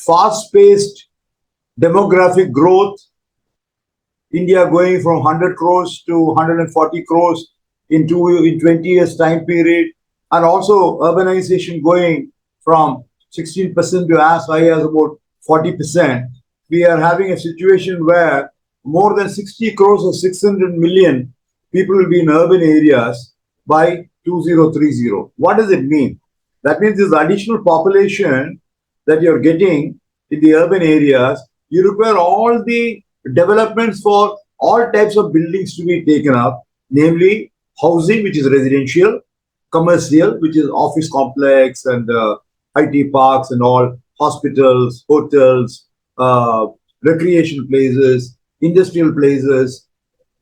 fast-paced demographic growth, India going from 100 crores to 140 crores in 20 years time period, and also urbanization going from 16% to as high as about 40%. We are having a situation where more than 60 crores or 600 million people will be in urban areas by 2030. What does it mean? That means this additional population that you're getting in the urban areas, you require all the developments for all types of buildings to be taken up, namely housing, which is residential, commercial, which is office complex and IT parks and all, hospitals, hotels, recreation places, industrial places.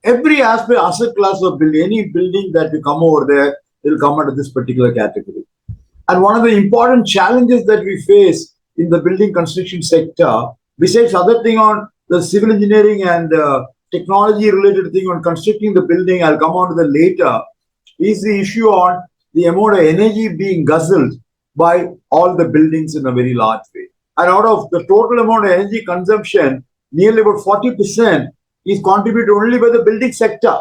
Every aspect, asset class of building, any building that will come over there, will come under this particular category. And one of the important challenges that we face in the building construction sector, besides other thing on the civil engineering and technology related thing on constructing the building, I'll come on to that later, is the issue on the amount of energy being guzzled by all the buildings in a very large way. And out of the total amount of energy consumption, nearly about 40% is contributed only by the building sector.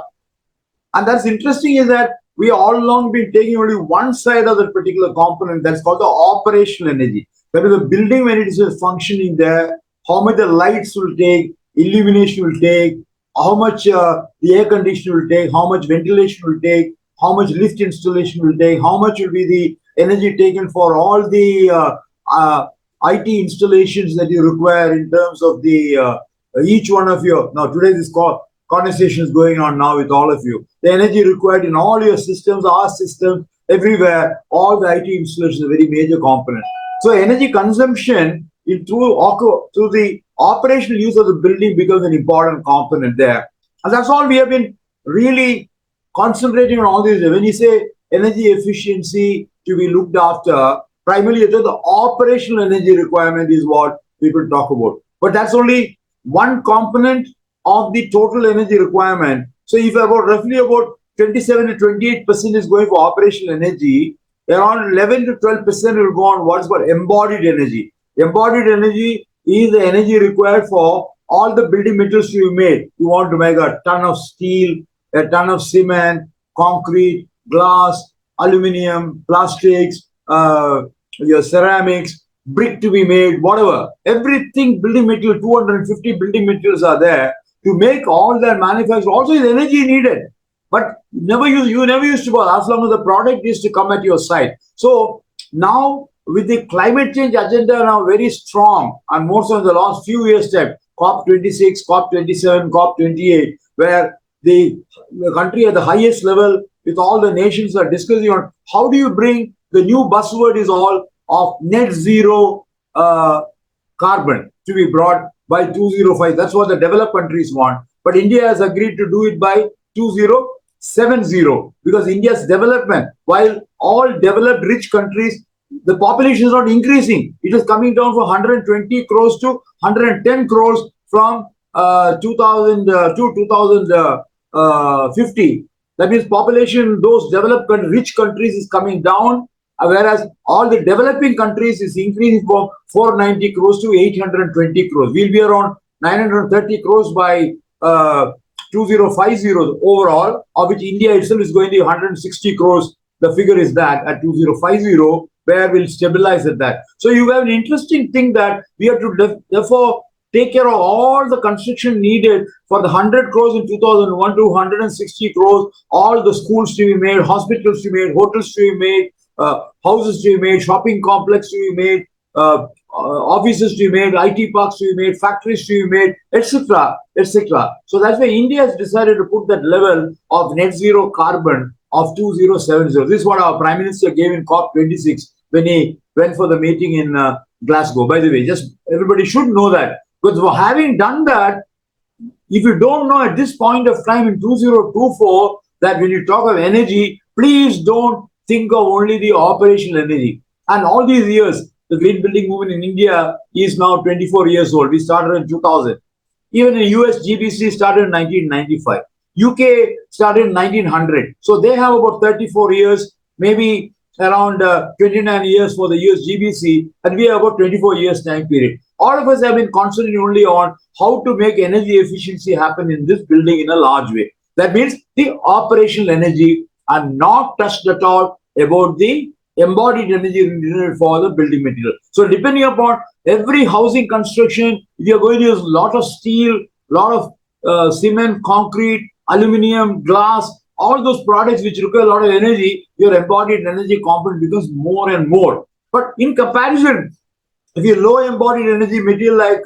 And that's interesting is that we all along been taking only one side of that particular component, that's called the operational energy. That is the building when it is functioning there, how much the lights will take, illumination will take, how much the air conditioner will take, how much ventilation will take, how much lift installation will take, how much will be the energy taken for all the IT installations that you require in terms of the each one of your, now today this conversation is going on now with all of you, the energy required in all your systems, our systems, everywhere, all the IT installations is a very major component. So energy consumption through the operational use of the building becomes an important component there. And that's all we have been really concentrating on all these. When you say energy efficiency to be looked after, primarily the operational energy requirement is what people talk about. But that's only one component of the total energy requirement. So if roughly about 27 to 28% is going for operational energy, around 11 to 12% will go on what's called embodied energy. Embodied energy is the energy required for all the building materials to be made. You want to make a ton of steel, a ton of cement, concrete, glass, aluminium, plastics, your ceramics, brick to be made, whatever. Everything building material, 250 building materials are there to make all that manufactured. Also is energy needed. But you never used to buy as long as the product is to come at your site. So now with the climate change agenda now very strong, and more so in the last few years, COP26, COP27, COP28, where the country at the highest level with all the nations are discussing on how do you bring the new buzzword is all of net zero carbon to be brought by 2005. That's what the developed countries want. But India has agreed to do it by 2070 because India's development, while all developed rich countries, the population is not increasing. It is coming down from 120 crores to 110 crores from 2000 to 2050. That means population in those developed rich countries is coming down, whereas all the developing countries is increasing from 490 crores to 820 crores. We'll be around 930 crores by 2050 overall, of which India itself is going to be 160 crores. The figure is that at 2050, where we'll stabilize at that. So you have an interesting thing that we have to therefore take care of all the construction needed for the 100 crores in 2001 to 160 crores, all the schools to be made, hospitals to be made, hotels to be made, houses to be made, shopping complex to be made, offices to be made, IT parks to be made, factories to be made, etc., etc. So that's why India has decided to put that level of net zero carbon of 2070. This is what our Prime Minister gave in COP26 when he went for the meeting in Glasgow. By the way, just everybody should know that. Because for having done that, if you don't know at this point of time in 2024 that when you talk of energy, please don't think of only the operational energy. And all these years, the green building movement in India is now 24 years old. We started in 2000. Even in US, GBC started in 1995. UK started in 1900. So they have about 34 years, maybe around 29 years for the US GBC, and we have about 24 years time period. All of us have been concentrating only on how to make energy efficiency happen in this building in a large way. That means the operational energy are not touched at all about the embodied energy needed for the building material. So depending upon every housing construction, if you're going to use a lot of steel, lot of cement, concrete, aluminium, glass, all those products which require a lot of energy, your embodied energy component becomes more and more. But in comparison, if you low embodied energy material like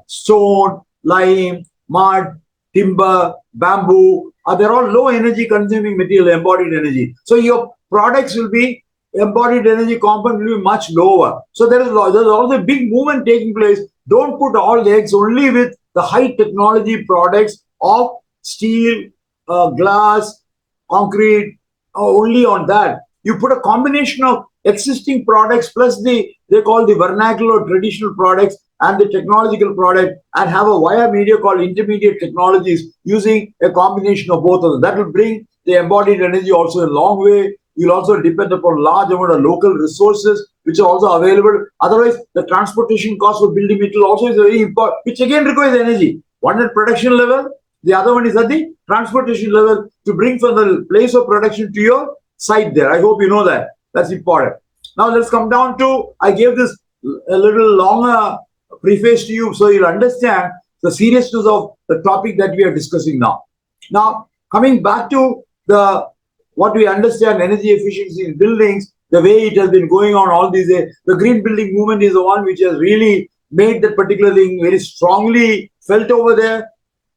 stone, lime, mud, timber, bamboo, they're all low energy consuming material, embodied energy. So your products will be embodied energy component will be much lower. So there's also a big movement taking place. Don't put all the eggs only with the high technology products of steel, glass, concrete, only on that. You put a combination of existing products plus they call the vernacular traditional products and the technological product, and have a wire media called intermediate technologies using a combination of both of them. That will bring the embodied energy also a long way. You'll also depend upon large amount of local resources which are also available. Otherwise, the transportation cost for building material also is very important, which again requires energy. One at production level, the other one is at the transportation level to bring from the place of production to your site there. I hope you know that. That's important. Now let's come down to, I gave this a little longer preface to you so you'll understand the seriousness of the topic that we are discussing now. Now, coming back to the what we understand energy efficiency in buildings, the way it has been going on all these days, the green building movement is the one which has really made that particular thing very strongly felt over there.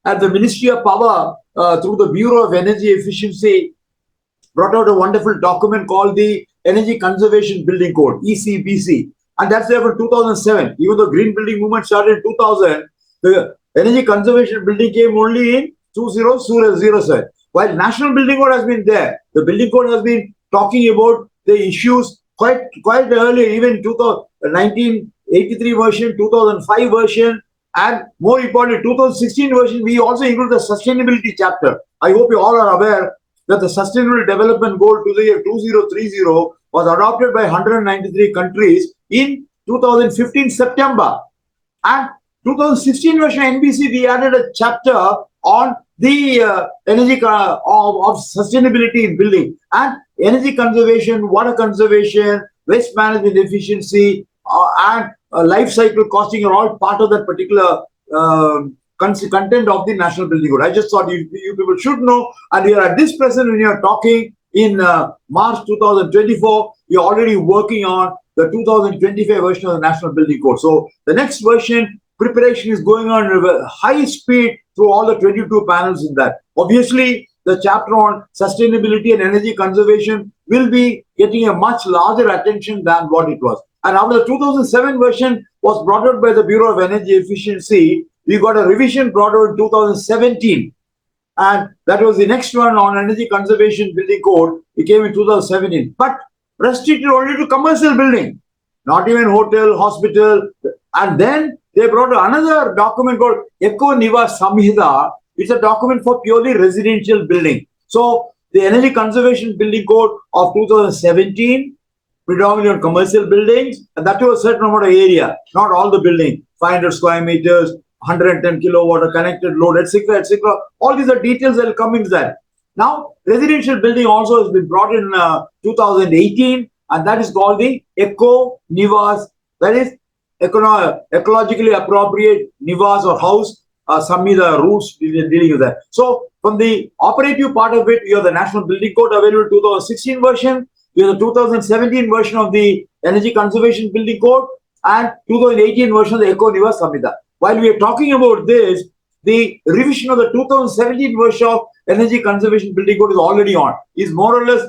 At the Ministry of Power, through the Bureau of Energy Efficiency, brought out a wonderful document called the Energy Conservation Building Code, ECBC. And that's there for 2007. Even though green building movement started in 2000, the energy conservation building came only in 2007. While National Building Code has been there, the Building Code has been talking about the issues quite early, even 1983 version, 2005 version, and more importantly, 2016 version, we also include the sustainability chapter. I hope you all are aware that the Sustainable Development Goal to the year 2030 was adopted by 193 countries in 2015 September. And 2016 version NBC, we added a chapter on the energy of sustainability in building and energy conservation, water conservation, waste management efficiency, and life cycle costing are all part of that particular content of the National Building Code. I just thought you people should know, and we are at this present when you are talking in March 2024, we are already working on the 2025 version of the National Building Code. So the next version preparation is going on at high speed through all the 22 panels in that. Obviously, the chapter on sustainability and energy conservation will be getting a much larger attention than what it was. And after the 2007 version was brought out by the Bureau of Energy Efficiency, we got a revision brought out in 2017. And that was the next one on Energy Conservation Building Code. It came in 2017. But restricted only to commercial building, not even hotel, hospital. And then they brought another document called Eco Nivas Samhita. It's a document for purely residential building. So the Energy Conservation Building Code of 2017, predominantly on commercial buildings, and that was a certain amount of area, not all the building, 500 square meters, 110 kilowatt, a connected load, etc., etc. All these are details that will come into that. Now, residential building also has been brought in 2018, and that is called the Eco Nivas, that is ecologically appropriate Nivas or house, some of the rules dealing with that. So, from the operative part of it, you have the National Building Code available 2016 version, you have the 2017 version of the Energy Conservation Building Code, and 2018 version of the Eco Nivas Samhita. While we are talking about this, the revision of the 2017 version of Energy Conservation Building Code is already on. Is more or less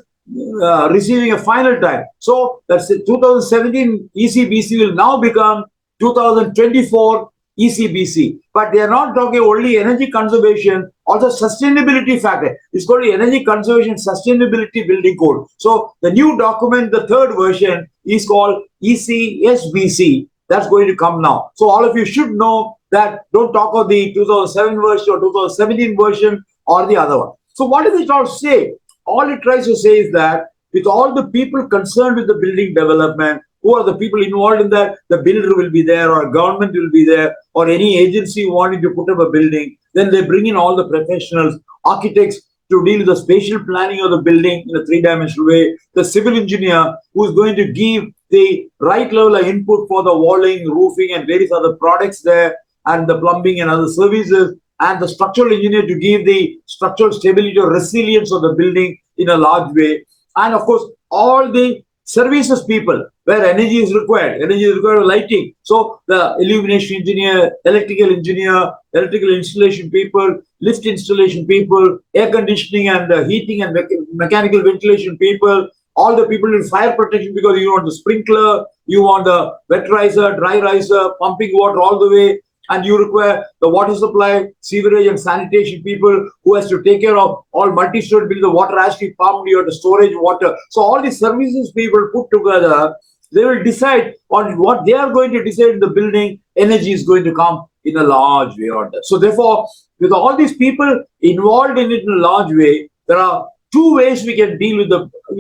receiving a final time. So that's 2017 ECBC will now become 2024 ECBC. But they are not talking only energy conservation, also sustainability factor. It's called the Energy Conservation Sustainability Building Code. So the new document, the third version, is called ECSBC. That's going to come now. So all of you should know that. Don't talk of the 2007 version or 2017 version or the other one. So what does it all say? All it tries to say is that with all the people concerned with the building development. Who are the people involved in that? The builder will be there, or government will be there, or any agency wanting to put up a building. Then they bring in all the professionals, architects, to deal with the spatial planning of the building in a three-dimensional way. The civil engineer who is going to give the right level of input for the walling, roofing, and various other products there, and the plumbing and other services, and the structural engineer to give the structural stability or resilience of the building in a large way. And of course, all the services people where energy is required for lighting. So the illumination engineer, electrical installation people, lift installation people, air conditioning and heating and mechanical ventilation people, all the people in fire protection, because you want the sprinkler, you want the wet riser, dry riser, pumping water all the way, and you require the water supply, sewerage and sanitation people who has to take care of all multi-story buildings. The water has to be pumped, you have to storage water. So all the services people put together, they will decide on what they are going to decide in the building. Energy is going to come in a large way on that. So therefore, with all these people involved in it in a large way, there are two ways we can deal with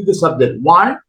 the subject. One,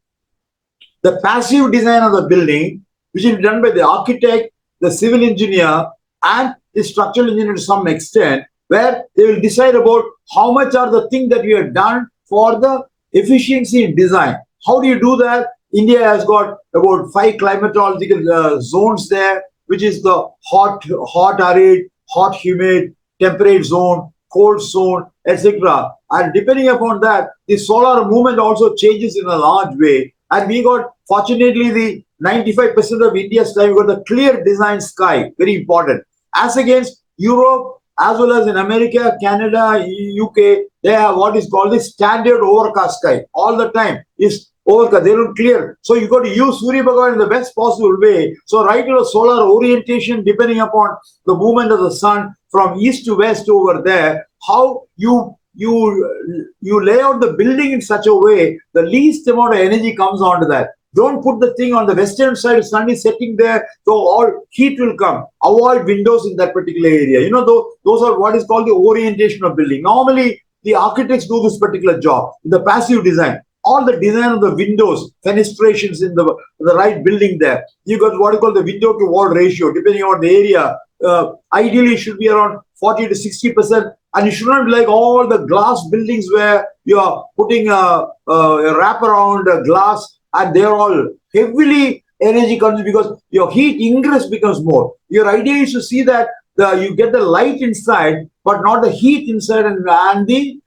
the passive design of the building, which is done by the architect, the civil engineer, and the structural engineer to some extent, where they will decide about how much are the things that we have done for the efficiency in design. How do you do that? India has got about 5 climatological zones there, which is the hot arid, hot humid, temperate zone, cold zone, etc. And depending upon that, the solar movement also changes in a large way. And we got, fortunately, the 95% of India's time, we got the clear design sky, very important. As against Europe, as well as in America, Canada, UK, they have what is called the standard overcast sky. All the time is overcast, they don't clear. So you got to use Surya Bhagavan in the best possible way. So right to the solar orientation, depending upon the movement of the sun from east to west over there, how you lay out the building in such a way, the least amount of energy comes onto that. Don't put the thing on the western side, the sun is setting there, so all heat will come. Avoid windows in that particular area. You know, those are what is called the orientation of building. Normally, the architects do this particular job. The passive design, all the design of the windows, fenestrations in the right building there. You got what is called the window to wall ratio, depending on the area. Ideally, it should be around 40 to 60%. And you should not be like all the glass buildings where you are putting a wraparound glass, and they're all heavily energy consuming because your heat ingress becomes more. Your idea is to see that you get the light inside, but not the heat inside and the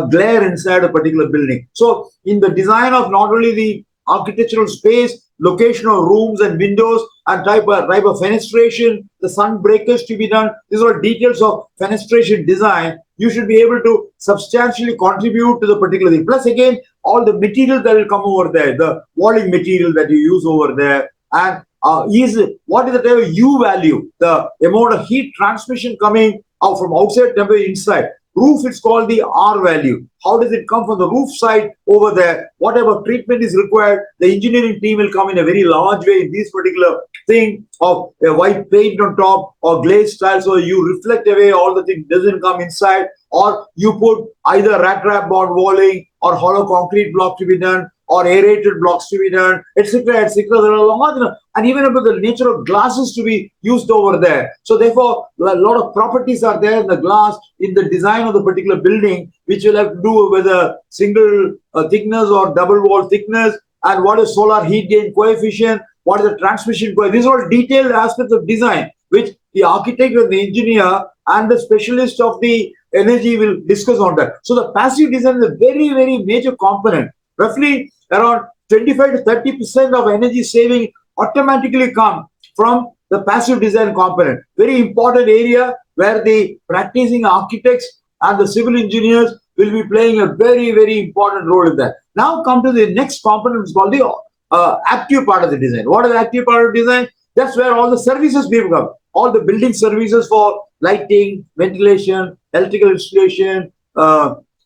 glare inside a particular building. So in the design of not only the architectural space, location of rooms and windows, and type of fenestration, the sun breakers to be done, these are details of fenestration design. You should be able to substantially contribute to the particular thing. Plus again, all the material that will come over there, the walling material that you use over there, and what is the type of U value, the amount of heat transmission coming out from outside temperature inside. Roof, it's called the R value. How does it come from the roof side over there? Whatever treatment is required, the engineering team will come in a very large way in this particular thing of a white paint on top or glaze style, so you reflect away all the things doesn't come inside, or you put either rat trap board walling or hollow concrete block to be done, or aerated blocks to be done, etc., etc. There are a lot, and even about the nature of glasses to be used over there. So therefore, a lot of properties are there in the glass in the design of the particular building, which will have to do with a single thickness or double wall thickness, and what is solar heat gain coefficient, what is the transmission coefficient. These are all detailed aspects of design, which the architect and the engineer and the specialist of the energy will discuss on that. So the passive design is a very, very major component. Roughly around 25 to 30% of energy saving automatically come from the passive design component. Very important area where the practicing architects and the civil engineers will be playing a very, very important role in that. Now come to the next component, which is called the active part of the design. What is the active part of design? That's where all the services people come. All the building services for lighting, ventilation, electrical installation,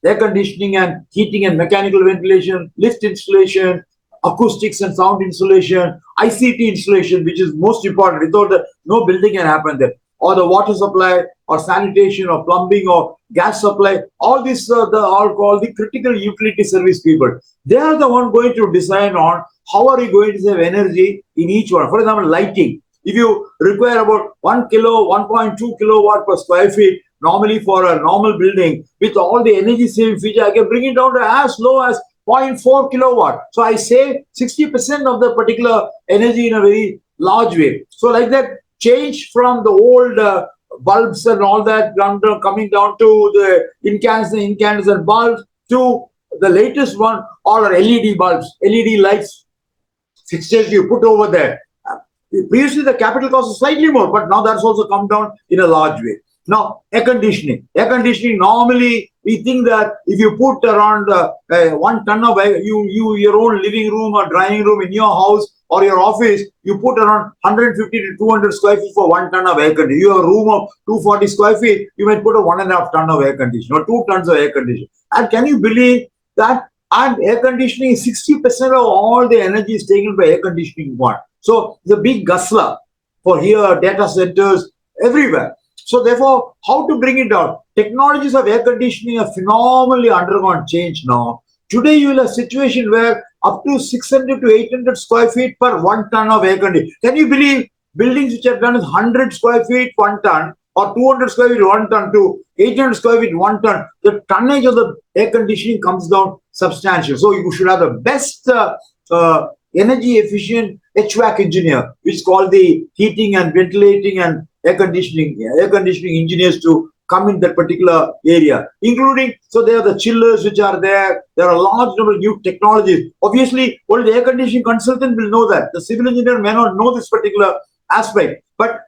air conditioning and heating and mechanical ventilation, lift installation, acoustics and sound installation, ICT installation, which is most important. Without that, no building can happen there. or the water supply or sanitation or plumbing or gas supply, all these are called the critical utility service people. They are the one going to decide on how are you going to save energy in each one. For example, lighting. If you require about 1.2 kilowatt per square feet, normally for a normal building, with all the energy saving feature, I can bring it down to as low as 0.4 kilowatt. So I save 60% of the particular energy in a very large way. So like that, change from the old bulbs and all that, coming down to the incandescent bulbs to the latest one, all are LED bulbs, LED lights, fixtures you put over there. Previously, the capital cost is slightly more, but now that's also come down in a large way. Now, air conditioning. Air conditioning, normally, we think that if you put around 1 ton of your own living room or dining room in your house or your office, you put around 150 to 200 square feet for 1 ton of air conditioning. You have a room of 240 square feet, you might put a 1.5 ton of air conditioning or 2 tons of air conditioning. And can you believe that? And air conditioning, 60% of all the energy is taken by air conditioning one. So the big guzzler for here, data centers, everywhere. So therefore, how to bring it down? Technologies of air conditioning have phenomenally undergone change now. Today, you will have a situation where up to 600 to 800 square feet per 1 ton of air conditioning. Can you believe buildings which are done with 100 square feet 1 ton or 200 square feet 1 ton to 800 square feet 1 ton? The tonnage of the air conditioning comes down substantial. So you should have the best energy efficient HVAC engineer, which is called the heating and ventilating and air conditioning engineers to come in that particular area, including, so there are the chillers which are there. There are a large number of new technologies. Obviously, only the air conditioning consultant will know that. The civil engineer may not know this particular aspect. But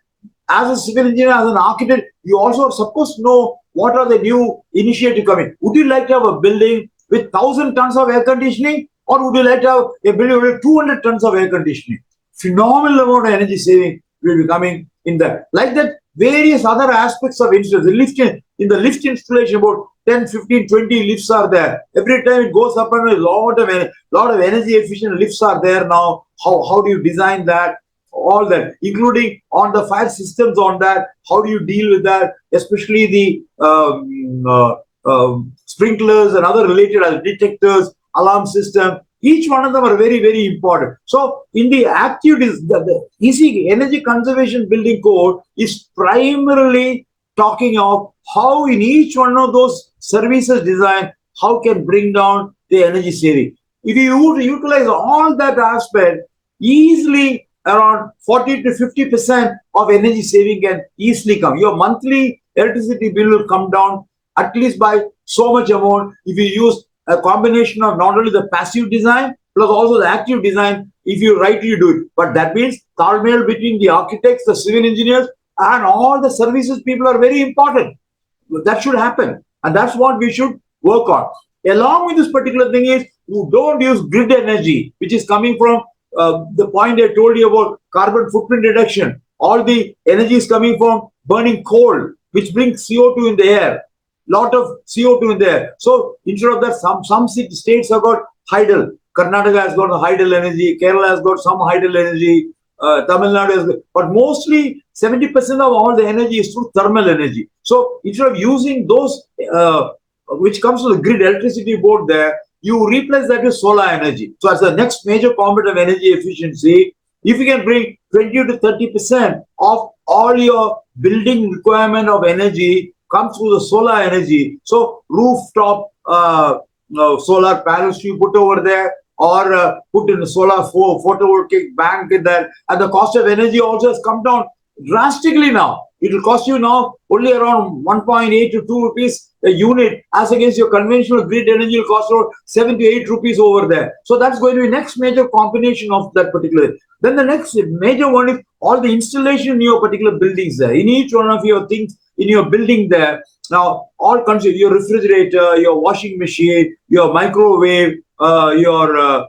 as a civil engineer, as an architect, you also are supposed to know what are the new initiatives coming. Would you like to have a building with 1,000 tons of air conditioning? Or would you like to have a building with 200 tons of air conditioning? Phenomenal amount of energy saving will be coming in that. Like that, various other aspects of installation. In the lift installation, about 10, 15, 20 lifts are there. Every time it goes up and a lot of energy efficient lifts are there now. How do you design that? All that, including on the fire systems on that. How do you deal with that? Especially the sprinklers and other related detectors, alarm system, each one of them are very, very important. So in the activities, the EC Energy Conservation Building Code is primarily talking of how in each one of those services design, how can bring down the energy saving. If you utilize all that aspect, easily around 40 to 50% of energy saving can easily come. Your monthly electricity bill will come down at least by so much amount if you use a combination of not only the passive design plus also the active design if you rightly do it. But that means talmail between the architects, the civil engineers and all the services people are very important. That should happen and that's what we should work on. Along with this particular thing is you don't use grid energy, which is coming from the point I told you about carbon footprint reduction. All the energy is coming from burning coal, which brings CO2 in the air. Lot of CO2 in there. So instead of that, some states have got hydel. Karnataka has got hydel energy. Kerala has got some hydel energy. Tamil Nadu has got, but mostly 70% of all the energy is through thermal energy. So instead of using those, which comes to the grid electricity board there, you replace that with solar energy. So as the next major component of energy efficiency, if you can bring 20 to 30% of all your building requirement of energy comes through the solar energy. So rooftop solar panels you put over there or put in a solar photovoltaic bank in there. And the cost of energy also has come down drastically now. It will cost you now only around 1.8 to 2 rupees a unit as against your conventional grid energy will cost around 7 to 8 rupees over there. So that's going to be next major combination of that particular. Then the next major one is all the installation in your particular buildings there. In each one of your things, in your building there. Now, all consider your refrigerator, your washing machine, your microwave, your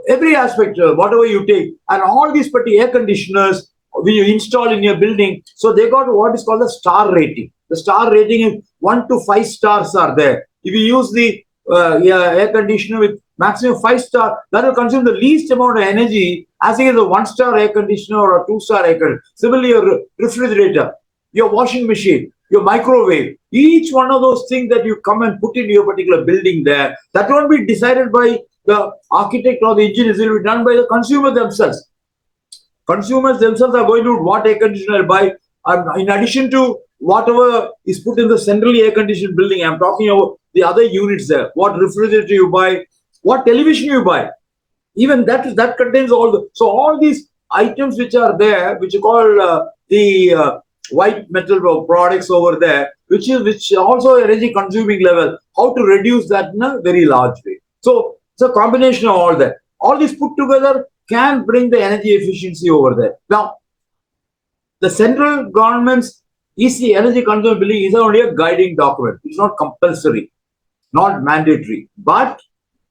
every aspect, whatever you take, and all these particular air conditioners when you install in your building. So they got what is called the star rating. The star rating is 1 to 5 stars are there. If you use the air conditioner with maximum 5-star, that will consume the least amount of energy as against a 1-star air conditioner or a 2-star air conditioner. Similarly, your refrigerator, your washing machine, your microwave, each one of those things that you come and put in your particular building there, that won't be decided by the architect or the engineers, it will be done by the consumer themselves. Consumers themselves are going to what air conditioner buy. In addition to whatever is put in the centrally air conditioned building, I'm talking about the other units there. What refrigerator you buy, what television you buy, even that contains all the. So all these items which are there, which are called the white metal products over there, which also energy consuming level. How to reduce that in a very large way. So it's a combination of all that. All these put together can bring the energy efficiency over there. Now, the central government's EC energy consumption billing is only a guiding document. It's not compulsory, not mandatory. But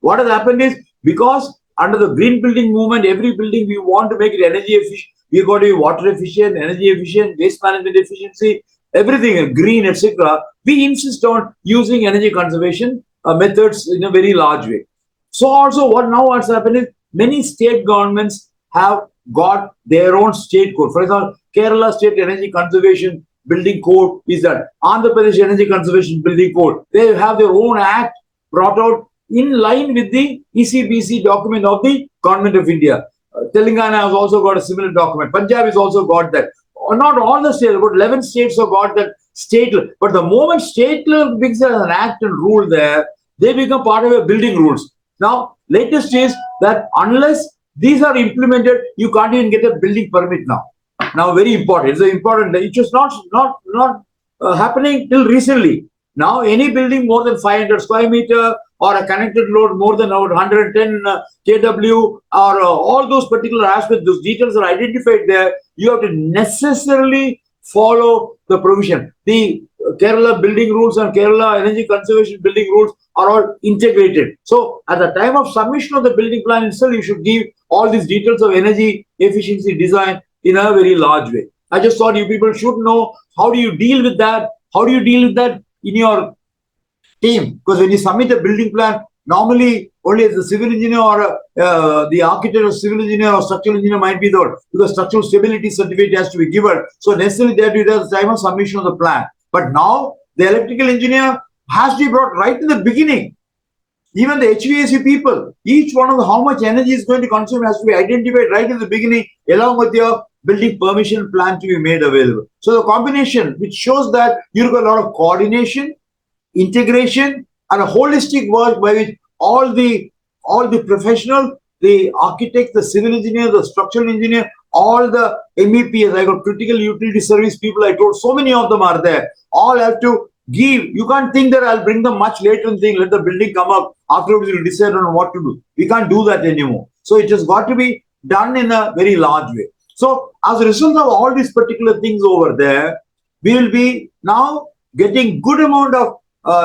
what has happened is, because under the green building movement, every building we want to make it energy efficient. We've got to be water efficient, energy efficient, waste management efficiency, everything green, etc. We insist on using energy conservation methods in a very large way. So also what's happened is, many state governments have got their own state code. For example, Kerala State Energy Conservation Building Code is that. Andhra Pradesh Energy Conservation Building Code. They have their own act brought out in line with the ECBC document of the Government of India. Telangana has also got a similar document. Punjab has also got that. Not all the states, but 11 states have got that state. But the moment state level brings an act and rule there, they become part of your building rules. Now, latest is that unless these are implemented, you can't even get a building permit now. Now, very important. It's important. It was not happening till recently. Now, any building more than 500 square meter or a connected load more than 110 kW or all those particular aspects, those details are identified there. You have to necessarily follow the provision. The Kerala building rules and Kerala energy conservation building rules are all integrated. So at the time of submission of the building plan itself, you should give all these details of energy efficiency design in a very large way. I just thought you people should know, how do you deal with that? How do you deal with that in your team? Because when you submit a building plan, normally only as the civil engineer or the architect or civil engineer or structural engineer might be there, because structural stability certificate has to be given. So necessarily they have to be at the time of submission of the plan. But now the electrical engineer has to be brought right in the beginning. Even the HVAC people, each one of the how much energy is going to consume has to be identified right in the beginning, along with your building permission plan to be made available. So the combination, which shows that you've got a lot of coordination, integration, and a holistic work by which all the professional, the architect, the civil engineer, the structural engineer, all the MEPs, I got critical utility service people, I told so many of them are there. All have to give. You can't think that I'll bring them much later and think, let the building come up, afterwards we'll decide on what to do. We can't do that anymore. So it has got to be done in a very large way. So as a result of all these particular things over there, we will be now getting good amount of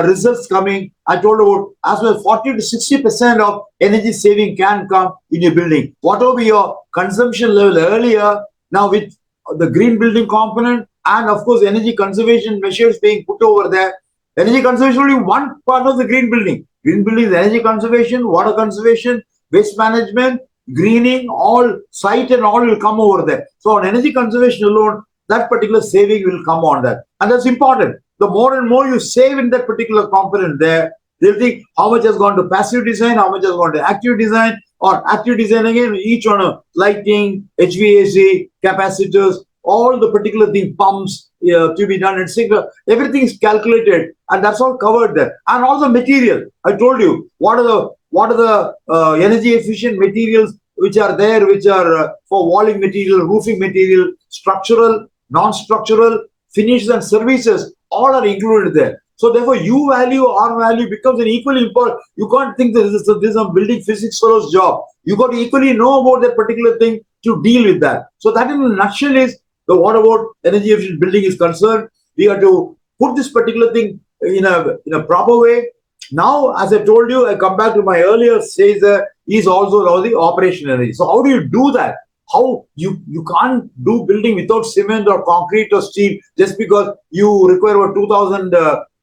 results coming. I told about as well 40 to 60% of energy saving can come in your building. Whatever your consumption level earlier, now with the green building component and of course energy conservation measures being put over there. Energy conservation is only one part of the green building. Green building is energy conservation, water conservation, waste management, greening, all site and all will come over there. So on energy conservation alone, that particular saving will come on that. And that's important. The more and more you save in that particular component there, they'll think how much has gone to passive design, how much has gone to active design, or active design again, each one of lighting, HVAC, capacitors, all the particular thing, pumps to be done, etc. Everything is calculated and that's all covered there. And also material. I told you what are the energy efficient materials which are there, which are for walling material, roofing material, structural, non-structural, finishes and services, all are included there. So therefore, U value, R value becomes an equally important. You can't think this is a building physics fellow's job. You got to equally know about that particular thing to deal with that. So that in a nutshell is the what about energy efficient building is concerned. We have to put this particular thing in a proper way. Now, as I told you, I come back to my earlier stage is also now the operation energy. So how do you do that? How you can't do building without cement or concrete or steel just because you require 2,000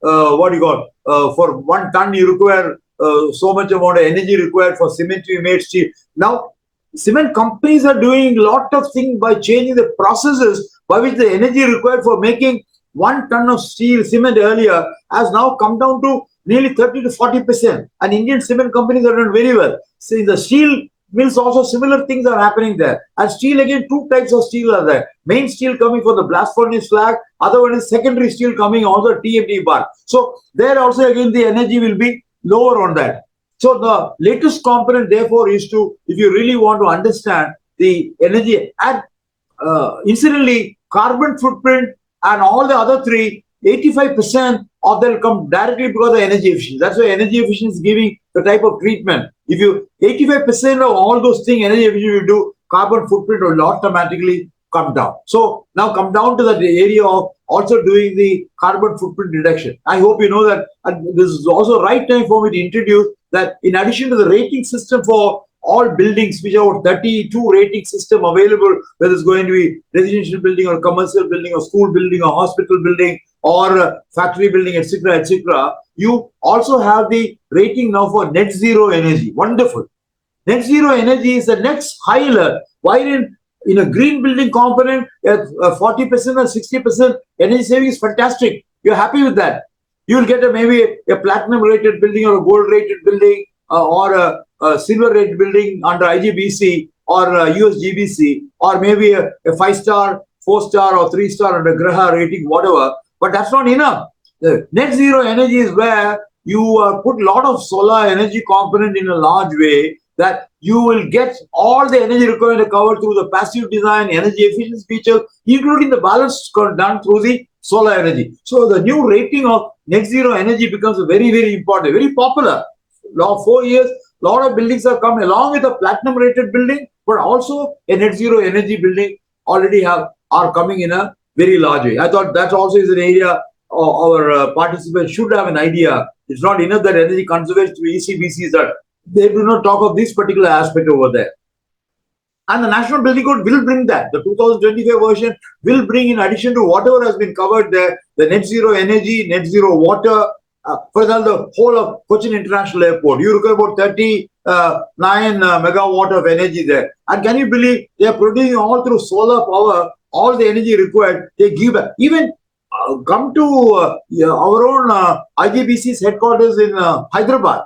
for 1 ton you require so much amount of energy required for cement to be made steel. Now, cement companies are doing a lot of things by changing the processes by which the energy required for making 1 ton of steel cement earlier has now come down to nearly 30 to 40%. And Indian cement companies are doing very well. See, the steel mills also similar things are happening there. And steel, again, two types of steel are there. Main steel coming for the blast furnace slag, other one is secondary steel coming also TMT bar. So there also again the energy will be lower on that. So the latest component therefore is to, if you really want to understand the energy, and incidentally, carbon footprint and all the other three, 85% of them come directly because of energy efficiency. That's why energy efficiency is giving the type of treatment. If you 85% of all those things energy efficiency you do, carbon footprint will automatically come down. So now come down to that area of also doing the carbon footprint reduction. I hope you know that, and this is also right time for me to introduce that in addition to the rating system for all buildings, which are 32 rating system available, whether it's going to be residential building or commercial building or school building or hospital building or factory building, etc., etc. You also have the rating now for net zero energy. Wonderful. Net zero energy is the next high level. Why in a green building component, 40% or 60% energy saving is fantastic. You're happy with that. You will get maybe a platinum rated building or a gold rated building or a silver rated building under IGBC or USGBC, or maybe a 5-star, 4-star or 3-star under Graha rating, whatever. But that's not enough. The net zero energy is where you put a lot of solar energy component in a large way, that you will get all the energy required to cover through the passive design, energy efficiency features, including the balance done through the solar energy. So the new rating of net zero energy becomes very, very important, very popular. Now 4 years, a lot of buildings have come along with a platinum rated building, but also a net zero energy building already are coming in a very large way. I thought that also is an area our participants should have an idea. It's not enough that energy conservation through ECBCs, that they do not talk of this particular aspect over there. And the National Building Code will bring that. The 2025 version will bring, in addition to whatever has been covered there, the net zero energy, net zero water. For example, the whole of Cochin International Airport, you require about 39 megawatt of energy there. And can you believe they are producing all through solar power, all the energy required, they give back. Even come to our own IGBC's headquarters in Hyderabad.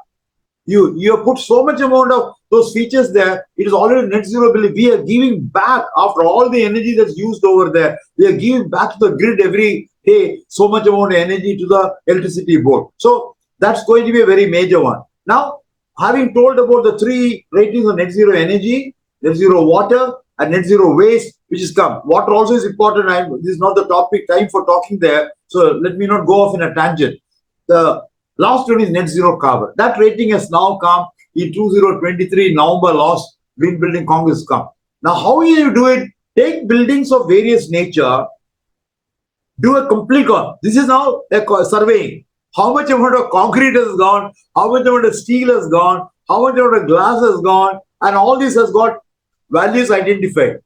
You have put so much amount of those features there. It is already net zero building. We are giving back after all the energy that's used over there. We are giving back to the grid every day so much amount of energy to the electricity board. So that's going to be a very major one. Now, having told about the 3 ratings of net zero energy, net zero water, and net zero waste, which is come. Water also is important. This is not the topic time for talking there. So let me not go off in a tangent. The last one is net zero carbon. That rating has now come in 2023, November last, Green Building Congress come. Now, how you do it? Take buildings of various nature, do a complete one. This is now a surveying. How much amount of concrete has gone, how much amount of steel has gone, how much amount of glass has gone, and all this has got values identified.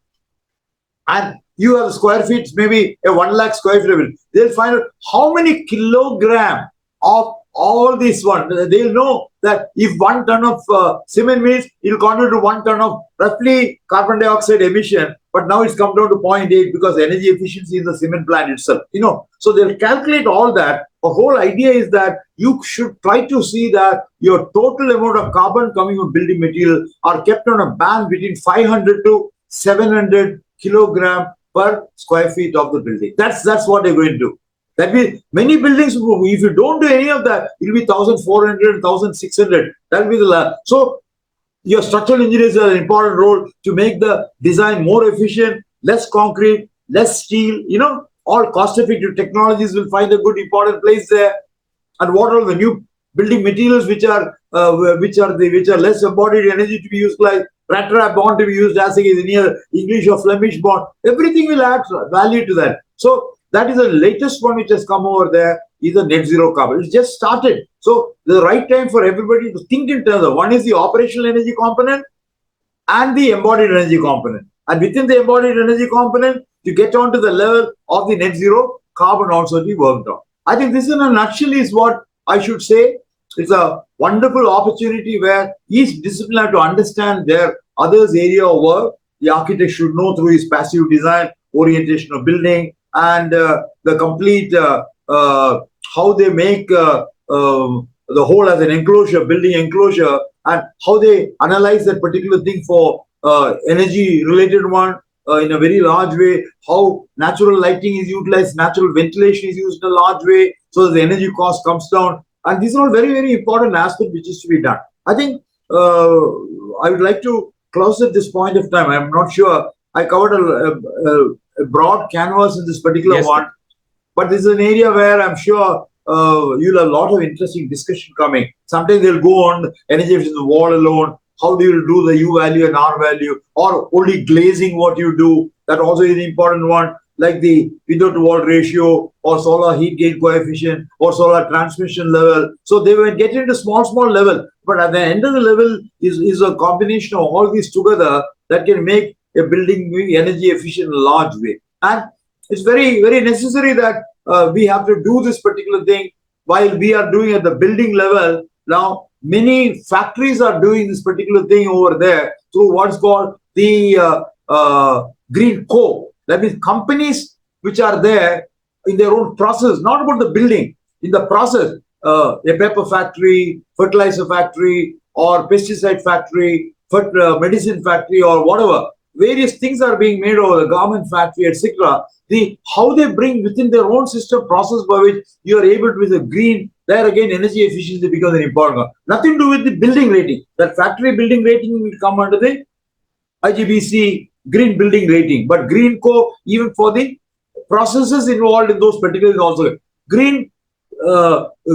And you have square feet, maybe a 1 lakh square feet. They'll find out how many kilogram of all this one. They'll know that if 1 ton of cement means it will contribute to 1 ton of roughly carbon dioxide emission, but now it's come down to 0.8 because energy efficiency in the cement plant itself. So they'll calculate all that. The whole idea is that you should try to see that your total amount of carbon coming from building material are kept on a band between 500 to 700 kilogram per square feet of the building. That's what they're going to do. That means many buildings, if you don't do any of that, it will be 1,400, 1,600. That will be the last. So your structural engineers have an important role to make the design more efficient, less concrete, less steel. All cost-effective technologies will find a good important place there. And what are the new building materials which are less embodied energy to be used, like rat trap bond to be used as it is in here, English or Flemish bond. Everything will add value to that. So that is the latest one which has come over there, is the net zero carbon. It's just started. So the right time for everybody to think in terms of, one is the operational energy component and the embodied energy component. And within the embodied energy component, to get on to the level of the net zero carbon also to be worked on. I think this in a nutshell is what I should say. It's a wonderful opportunity where each discipline have to understand their other's area of work. The architect should know through his passive design, orientation of building, and the complete how they make the whole as an enclosure, building enclosure, and how they analyze that particular thing for energy related one in a very large way, how natural lighting is utilized, natural ventilation is used in a large way, so that the energy cost comes down. And these are all very, very important aspects which is to be done. I think I would like to close at this point of time. I'm not sure. I covered a broad canvas in this particular Yes, one, but this is an area where I'm sure you'll have a lot of interesting discussion coming. Sometimes they'll go on energy efficiency the wall alone. How do you do the U value and R value, or only glazing what you do? That also is an important one, like the window to wall ratio, or solar heat gain coefficient, or solar transmission level. So they will get into small level, but at the end of the level is a combination of all these together that can make a building energy efficient in a large way. And it's very necessary that we have to do this particular thing while we are doing at the building level. Now many factories are doing this particular thing over there through what's called the green co. That means companies which are there in their own process, not about the building, in the process, a paper factory, fertilizer factory, or pesticide factory, medicine factory, or whatever. Various things are being made over the garment factory, etc. The how they bring within their own system process by which you are able to with a green. There again, energy efficiency becomes an important one. Nothing to do with the building rating. That factory building rating will come under the IGBC green building rating, but green co even for the processes involved in those particulars also. Green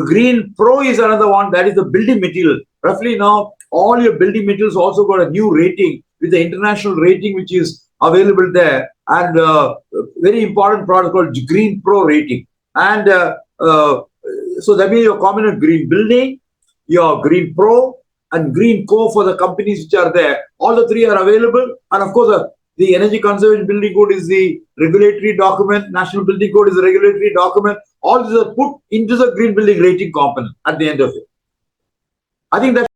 green pro is another one, that is the building material. Roughly now all your building materials also got a new rating with the international rating which is available there, and very important product called green pro rating. And so that means your common green building, your green pro, and green co for the companies which are there. All the three are available, and of course the energy conservation building code is the regulatory document, national building code is the regulatory document. All these are put into the green building rating component at the end of it. I think that's